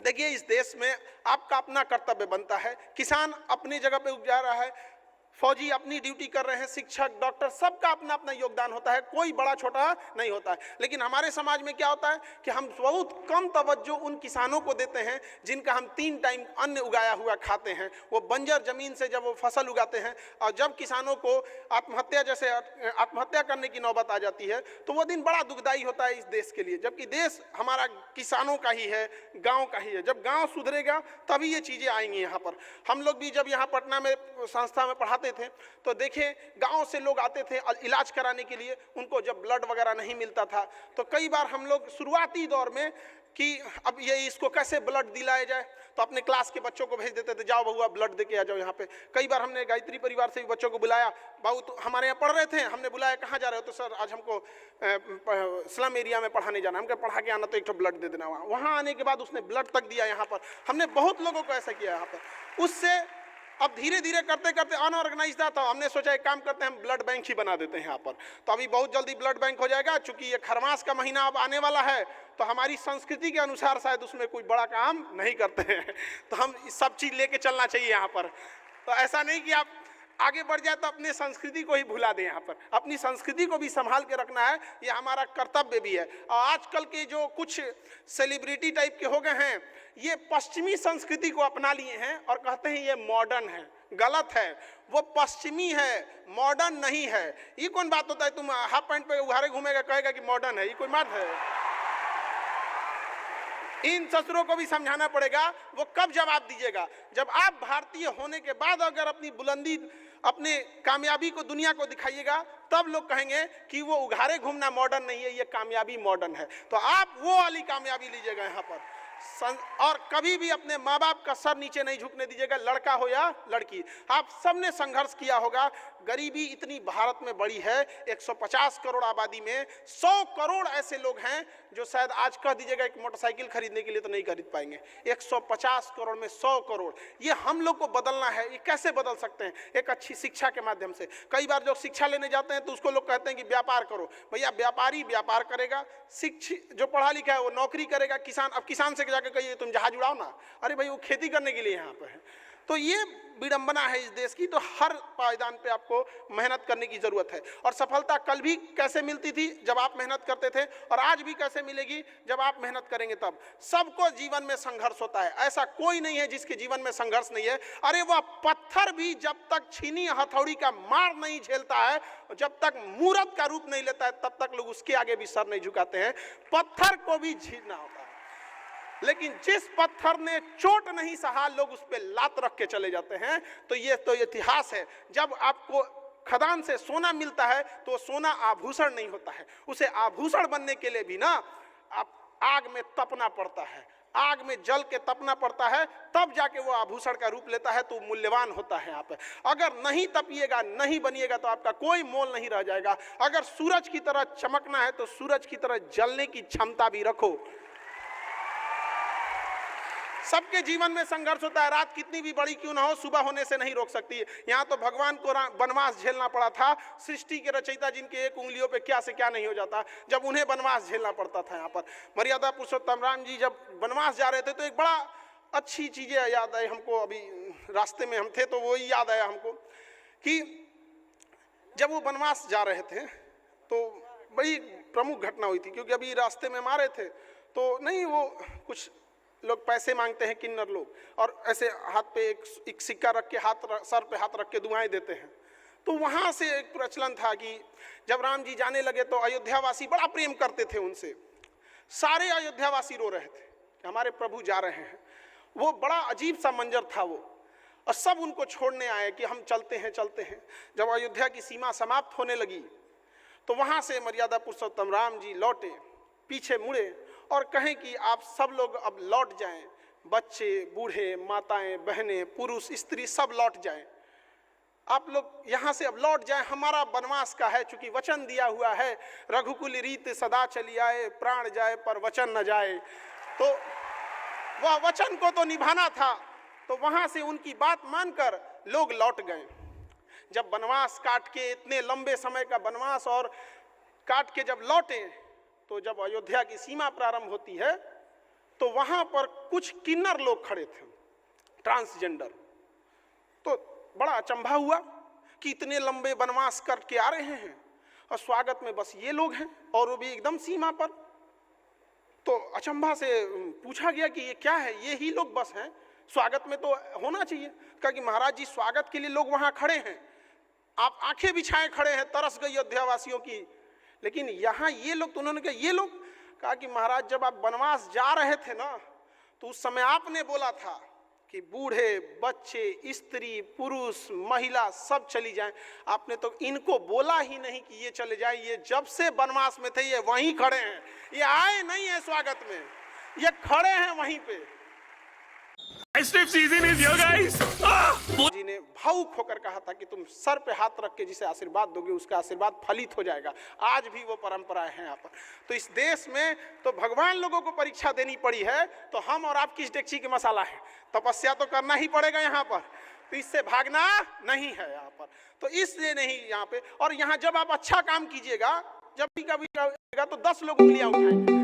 देखिए, इस देश में आपका अपना कर्तव्य बनता है। किसान अपनी जगह पे उग जा रहा है, फौजी अपनी ड्यूटी कर रहे हैं, शिक्षक, डॉक्टर, सबका अपना अपना योगदान होता है, कोई बड़ा छोटा नहीं होता है। लेकिन हमारे समाज में क्या होता है कि हम बहुत कम तवज्जो उन किसानों को देते हैं जिनका हम 3 टाइम अन्न उगाया हुआ खाते हैं। वो बंजर जमीन से जब वो फसल उगाते हैं और जब किसानों को आत्महत्या करने की नौबत आ जाती है तो वो दिन बड़ा दुखदाई होता है इस देश के लिए। जबकि देश हमारा किसानों का ही है, गाँव का ही है। जब गाँव सुधरेगा तभी ये चीज़ें आएंगी यहाँ पर। हम लोग भी जब यहाँ पटना में संस्था में पढ़ाते थे तो देखे, गांव से लोग आते थे इलाज कराने के लिए, उनको जब ब्लड वगैरह नहीं मिलता था तो कई बार हम लोग शुरुआती दौर में कि अब ये इसको कैसे ब्लड दिलाया जाए तो अपने क्लास के बच्चों को भेज देते थे, जाओ बउआ ब्लड दे के आ जाओ यहाँ पे। कई बार हमने गायत्री परिवार से भी बच्चों को बुलाया, बाबू तो हमारे यहाँ पढ़ रहे थे, हमने बुलाया कहाँ जा रहे हो, तो सर आज हमको स्लम एरिया में पढ़ाने जाना, हमको पढ़ा के आना तो एक तो ब्लड दे देना। वहाँ आने के बाद उसने ब्लड तक दिया यहाँ पर। हमने बहुत लोगों को ऐसा किया यहाँ पर। उससे अब धीरे धीरे करते करते अनऑर्गेनाइज था, तो हमने सोचा एक काम करते हैं, हम ब्लड बैंक ही बना देते हैं यहाँ पर। तो अभी बहुत जल्दी ब्लड बैंक हो जाएगा। चूंकि ये खरमास का महीना अब आने वाला है तो हमारी संस्कृति के अनुसार शायद उसमें कोई बड़ा काम नहीं करते हैं, तो हम सब चीज़ लेके चलना चाहिए यहाँ पर। तो ऐसा नहीं कि आप आगे बढ़ जाए तो अपने संस्कृति को ही भुला दें। यहाँ पर अपनी संस्कृति को भी संभाल के रखना है, ये हमारा कर्तव्य भी है। और आजकल के जो कुछ सेलिब्रिटी टाइप के हो गए हैं, ये पश्चिमी संस्कृति को अपना लिए हैं और कहते हैं ये मॉडर्न है। गलत है, वो पश्चिमी है, मॉडर्न नहीं है। ये कौन बात होता है, तुम हाफ पैंट पे उघारे घूमेगा कहेगा कि मॉडर्न है, ये कोई बात है? इन ससुरों को भी समझाना पड़ेगा। वो कब जवाब दीजिएगा? जब आप भारतीय होने के बाद अगर अपनी बुलंदी, अपने कामयाबी को दुनिया को दिखाइएगा, तब लोग कहेंगे कि वो उघारे घूमना मॉडर्न नहीं है, ये कामयाबी मॉडर्न है। तो आप वो वाली कामयाबी लीजिएगा यहाँ पर। और कभी भी अपने माँ बाप का सर नीचे नहीं झुकने दीजिएगा, लड़का हो या लड़की। आप सबने संघर्ष किया होगा। गरीबी इतनी भारत में बड़ी है, 150 करोड़ आबादी में 100 करोड़ ऐसे लोग हैं जो शायद आज कह दीजिएगा एक मोटरसाइकिल खरीदने के लिए तो नहीं खरीद पाएंगे। 150 करोड़ में 100 करोड़, ये हम लोग को बदलना है। ये कैसे बदल सकते हैं? एक अच्छी शिक्षा के माध्यम से। कई बार जो शिक्षा लेने जाते हैं तो उसको लोग कहते हैं कि व्यापार करो। भैया, व्यापारी व्यापार करेगा, शिक्षित जो पढ़ा लिखा है वो नौकरी करेगा। किसान, अब किसान से जाकर कहिए तुम जहाज उड़ाओ ना, अरे भाई वो खेती करने के लिए यहाँ पे है। तो ये विडंबना है इस देश की। तो हर पायदान पे आपको मेहनत करने की जरूरत है। और सफलता कल भी कैसे मिलती थी? जब आप मेहनत करते थे, और आज भी कैसे मिलेगी? जब आप मेहनत करेंगे तब। सबको जीवन में संघर्ष होता है, ऐसा कोई नहीं है जिसके जीवन में संघर्ष नहीं है। अरे वह पत्थर भी जब तक छीनी हथौड़ी का मार नहीं झेलता है, जब तक मूर्त का रूप नहीं लेता है, तब तक लोग उसके आगे भी सर नहीं झुकाते हैं। पत्थर को भी झीलना होता है, लेकिन जिस पत्थर ने चोट नहीं सहा, लोग उस पर लात रख के चले जाते हैं। तो ये तो इतिहास है। जब आपको खदान से सोना मिलता है तो सोना आभूषण नहीं होता है। उसे आभूषण बनने के लिए भी ना आप आग में तपना पड़ता है, आग में जल के तपना पड़ता है, तब जाके वो आभूषण का रूप लेता है, तो मूल्यवान होता है यहाँ पे। अगर नहीं तपिएगा, नहीं बनिएगा, तो आपका कोई मोल नहीं रह जाएगा। अगर सूरज की तरह चमकना है तो सूरज की तरह जलने की क्षमता भी रखो। सबके जीवन में संघर्ष होता है। रात कितनी भी बड़ी क्यों ना हो, सुबह होने से नहीं रोक सकती है। यहाँ तो भगवान को वनवास झेलना पड़ा था। सृष्टि के रचयिता जिनके एक उंगलियों पे क्या से क्या नहीं हो जाता, जब उन्हें वनवास झेलना पड़ता था। यहाँ पर मर्यादा पुरुषोत्तम राम जी जब वनवास जा रहे थे तो एक बड़ा अच्छी चीजें याद आई हमको। अभी रास्ते में हम थे तो वही याद आया हमको कि जब वो वनवास जा रहे थे तो बड़ी प्रमुख घटना हुई थी। क्योंकि अभी रास्ते में मारे थे तो नहीं, वो कुछ लोग पैसे मांगते हैं, किन्नर लोग, और ऐसे हाथ पे एक सिक्का रख के सर पे हाथ रख के दुआएं देते हैं। तो वहाँ से एक प्रचलन था कि जब राम जी जाने लगे तो अयोध्यावासी बड़ा प्रेम करते थे उनसे। सारे अयोध्यावासी रो रहे थे कि हमारे प्रभु जा रहे हैं। वो बड़ा अजीब सा मंजर था वो, और सब उनको छोड़ने आए कि हम चलते हैं चलते हैं। जब अयोध्या की सीमा समाप्त होने लगी तो वहाँ से मर्यादा पुरुषोत्तम राम जी लौटे, पीछे मुड़े और कहें कि आप सब लोग अब लौट जाएं, बच्चे, बूढ़े, माताएं, बहनें, पुरुष, स्त्री सब लौट जाएं। आप लोग यहाँ से अब लौट जाएं, हमारा वनवास का है। चूंकि वचन दिया हुआ है, रघुकुल रीत सदा चली आए, प्राण जाए पर वचन न जाए। तो वह वचन को तो निभाना था। तो वहाँ से उनकी बात मानकर लोग लौट गए। जब वनवास काट के, इतने लंबे समय का वनवास और काट के जब लौटे, तो जब अयोध्या की सीमा प्रारंभ होती है तो वहां पर कुछ किन्नर लोग खड़े थे, ट्रांसजेंडर। तो बड़ा अचंभा हुआ कि इतने लंबे वनवास करके आ रहे हैं और स्वागत में बस ये लोग हैं, और वो भी एकदम सीमा पर। तो अचंभा से पूछा गया कि ये क्या है, ये ही लोग बस हैं, स्वागत में तो होना चाहिए। कहा कि महाराज जी, स्वागत के लिए लोग वहां खड़े हैं, आप आंखें बिछाए खड़े हैं, तरस गई अयोध्यावासियों की, लेकिन यहाँ ये लोग। तो उन्होंने कहा ये लोग? कहा कि महाराज, जब आप वनवास जा रहे थे ना, तो उस समय आपने बोला था कि बूढ़े, बच्चे, स्त्री, पुरुष, महिला सब चली जाएं। आपने तो इनको बोला ही नहीं कि ये चले जाए। ये जब से वनवास में थे ये वहीं खड़े हैं, ये आए नहीं है स्वागत में, ये खड़े हैं वहीं पे। जी ने भावुक होकर कहा था कि तुम सर पे हाथ रख के जिसे आशीर्वाद दोगे उसका आशीर्वाद फलित हो जाएगा। आज भी वो परंपराएं हैं यहाँ पर। तो इस देश में तो भगवान लोगों को परीक्षा देनी पड़ी है, तो हम और आप किस डेगची के मसाला है? तपस्या तो करना ही पड़ेगा यहाँ पर, तो इससे भागना नहीं है यहाँ पर। तो इसलिए नहीं यहाँ पे। और यहाँ जब आप अच्छा काम कीजिएगा, जब भी कभी तो 10 लोग उंगलियां उठाएंगे।